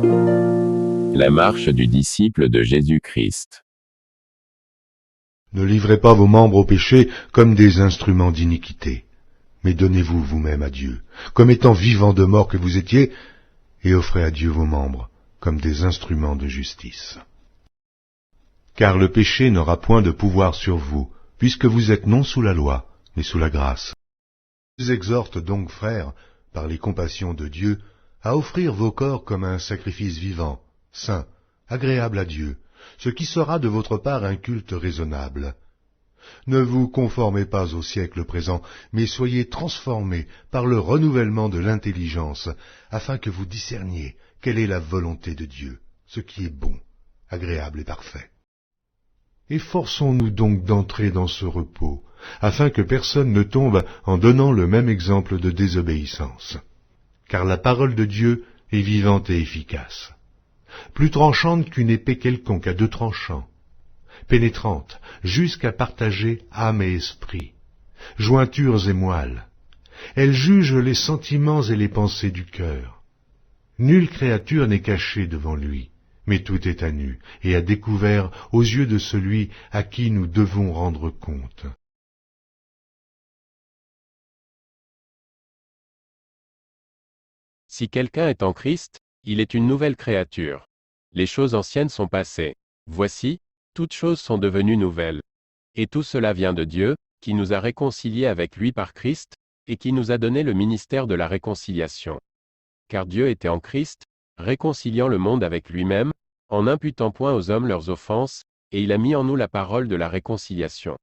La marche du disciple de Jésus-Christ. Ne livrez pas vos membres au péché comme des instruments d'iniquité, mais donnez-vous vous-même à Dieu, comme étant vivants de mort que vous étiez, et offrez à Dieu vos membres comme des instruments de justice. Car le péché n'aura point de pouvoir sur vous, puisque vous êtes non sous la loi, mais sous la grâce. Je vous exhorte donc, frères, par les compassions de Dieu, à offrir vos corps comme un sacrifice vivant, saint, agréable à Dieu, ce qui sera de votre part un culte raisonnable. Ne vous conformez pas au siècle présent, mais soyez transformés par le renouvellement de l'intelligence, afin que vous discerniez quelle est la volonté de Dieu, ce qui est bon, agréable et parfait. Efforçons-nous donc d'entrer dans ce repos, afin que personne ne tombe en donnant le même exemple de désobéissance. Car la parole de Dieu est vivante et efficace, plus tranchante qu'une épée quelconque à deux tranchants, pénétrante jusqu'à partager âme et esprit, jointures et moelles. Elle juge les sentiments et les pensées du cœur. Nulle créature n'est cachée devant lui, mais tout est à nu et à découvert aux yeux de celui à qui nous devons rendre compte. Si quelqu'un est en Christ, il est une nouvelle créature. Les choses anciennes sont passées. Voici, toutes choses sont devenues nouvelles. Et tout cela vient de Dieu, qui nous a réconciliés avec lui par Christ, et qui nous a donné le ministère de la réconciliation. Car Dieu était en Christ, réconciliant le monde avec lui-même, en n'imputant point aux hommes leurs offenses, et il a mis en nous la parole de la réconciliation.